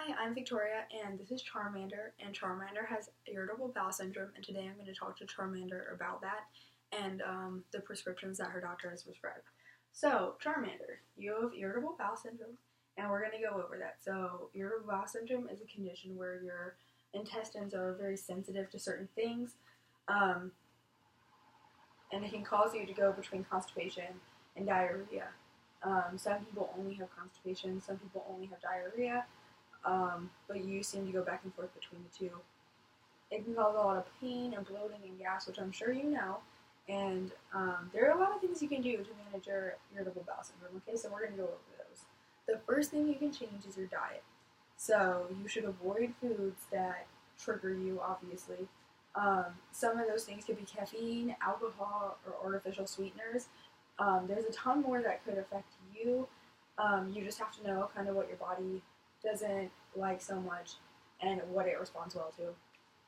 Hi, I'm Victoria, and this is Charmander, and Charmander has irritable bowel syndrome, and today I'm going to talk to Charmander about that and the prescriptions that her doctor has prescribed. So, Charmander, you have irritable bowel syndrome, and we're going to go over that. So, irritable bowel syndrome is a condition where your intestines are very sensitive to certain things, um, and it can cause you to go between constipation and diarrhea. Some people only have constipation, some people only have diarrhea. But you seem to go back and forth between the two. It can cause a lot of pain and bloating and gas, which I'm sure you know. And there are a lot of things you can do to manage your irritable bowel syndrome. Okay, so we're going to go over those. The first thing you can change is your diet. So you should avoid foods that trigger you, obviously. Some of those things could be caffeine, alcohol, or artificial sweeteners. There's a ton more that could affect you. You just have to know kind of what your body doesn't like so much and what it responds well to.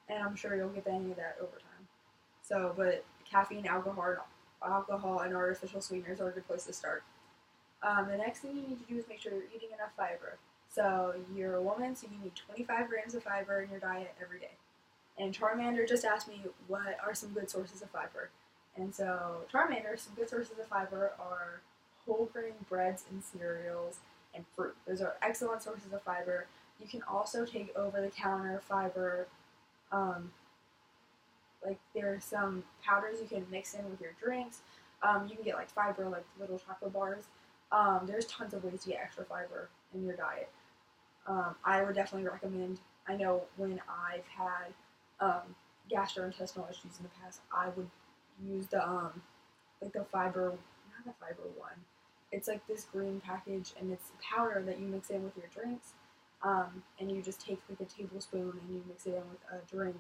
And I'm sure you'll get the hang of that over time. So, but caffeine, alcohol, and artificial sweeteners are a good place to start. The next thing you need to do is make sure you're eating enough fiber. So you're a woman, so you need 25 grams of fiber in your diet every day. And Charmander just asked me what are some good sources of fiber. And so Charmander, some good sources of fiber are whole grain breads and cereals, and fruit. Those are excellent sources of fiber. You can also take over-the-counter fiber. Like there are some powders you can mix in with your drinks. You can get like fiber, like little chocolate bars. There's tons of ways to get extra fiber in your diet. I would definitely recommend. I know when I've had gastrointestinal issues in the past, I would use the like the fiber, not the fiber one. It's like this green package, and it's powder that you mix in with your drinks, and you just take like a tablespoon and you mix it in with a drink,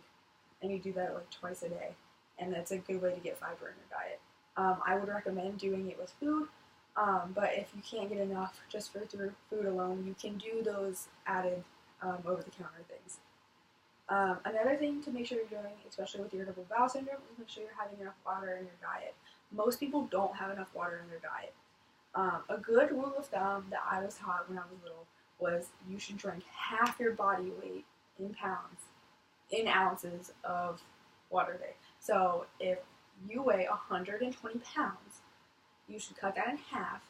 and you do that like twice a day, and that's a good way to get fiber in your diet. I would recommend doing it with food, but if you can't get enough just through food alone, you can do those added over-the-counter things. Another thing to make sure you're doing, especially with irritable bowel syndrome, is make sure you're having enough water in your diet. Most people don't have enough water in their diet. A good rule of thumb that I was taught when I was little was you should drink half your body weight in ounces of water a day. So if you weigh 120 pounds, you should cut that in half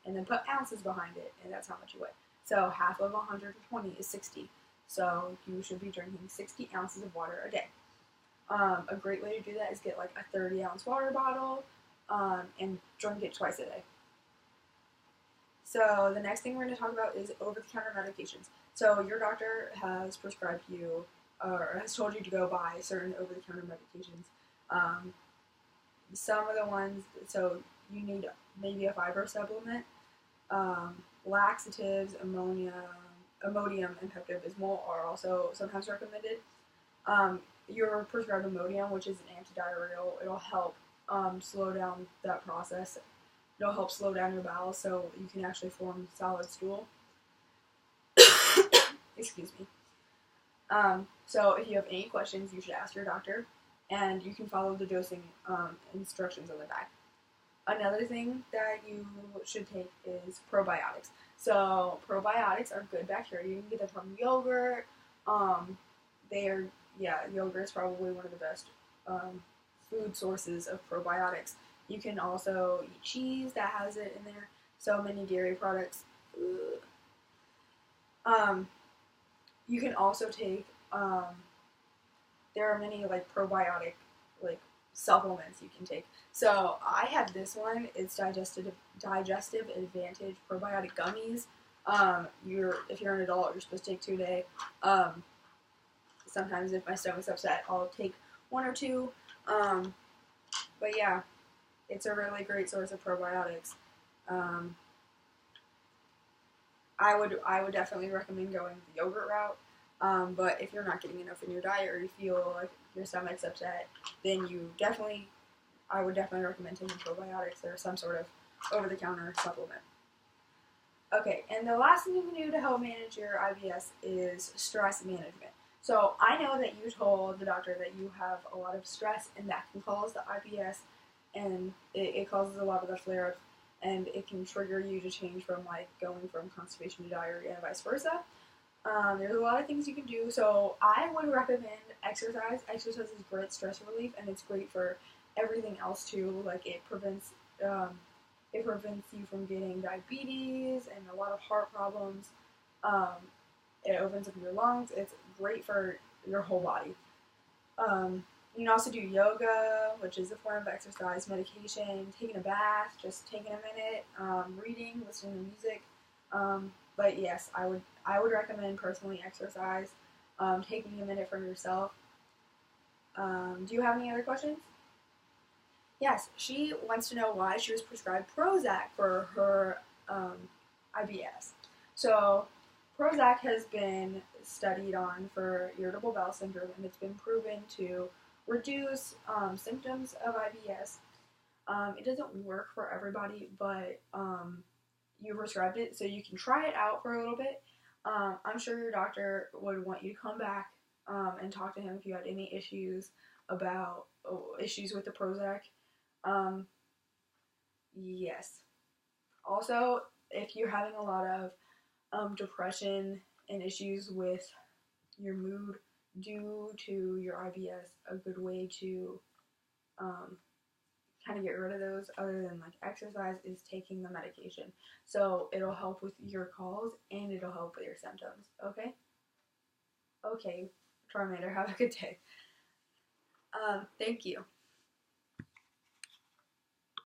and then put ounces behind it, and that's how much you weigh. So half of 120 is 60. So you should be drinking 60 ounces of water a day. A great way to do that is get like a 30-ounce water bottle and drink it twice a day. So the next thing we're going to talk about is over-the-counter medications. So your doctor has prescribed you or has told you to go buy certain over-the-counter medications. Some of the ones, so you need maybe a fiber supplement, laxatives, Imodium, and Pepto-Bismol are also sometimes recommended. You're prescribed Imodium, which is an antidiarrheal. It'll help slow down that process. It'll help slow down your bowels so you can actually form solid stool. Excuse me. So if you have any questions, you should ask your doctor, and you can follow the dosing instructions on the back. Another thing that you should take is probiotics. So probiotics are good bacteria. You can get them from yogurt. Yogurt is probably one of the best food sources of probiotics. You can also eat cheese that has it in there. So many dairy products. You can also take. There are many like probiotic like supplements you can take. So I have this one. It's Digestive Advantage probiotic gummies. If you're an adult, you're supposed to take 2 a day. Sometimes if my stomach's upset, I'll take 1 or 2. But yeah, it's a really great source of probiotics. I would definitely recommend going the yogurt route. But if you're not getting enough in your diet or you feel like your stomach's upset, then I would definitely recommend taking probiotics or some sort of over-the-counter supplement. Okay, and the last thing you can do to help manage your IBS is stress management. So I know that you told the doctor that you have a lot of stress, and that can cause the IBS, and it causes a lot of the flare-ups, and it can trigger you to change from like going from constipation to diarrhea and vice versa. There's a lot of things you can do. So I would recommend exercise. Exercise is great stress relief, and it's great for everything else too. Like um, it prevents you from getting diabetes and a lot of heart problems. Um, it opens up your lungs. It's great for your whole body. You can also do yoga, which is a form of exercise, medication, taking a bath, just taking a minute, reading, listening to music. But yes, I would recommend personally exercise, taking a minute for yourself. Do you have any other questions? Yes, she wants to know why she was prescribed Prozac for her IBS. So, Prozac has been studied on for irritable bowel syndrome, and it's been proven to reduce symptoms of IBS. It doesn't work for everybody, but you prescribed it, so you can try it out for a little bit. I'm sure your doctor would want you to come back and talk to him if you had any issues about issues with the Prozac. Um, yes. Also, if you're having a lot of depression and issues with your mood due to your IBS, a good way to um, kind of get rid of those, other than like exercise, is taking the medication. So it'll help with your calls and it'll help with your symptoms. Okay? Okay, Charmander, have a good day. Thank you.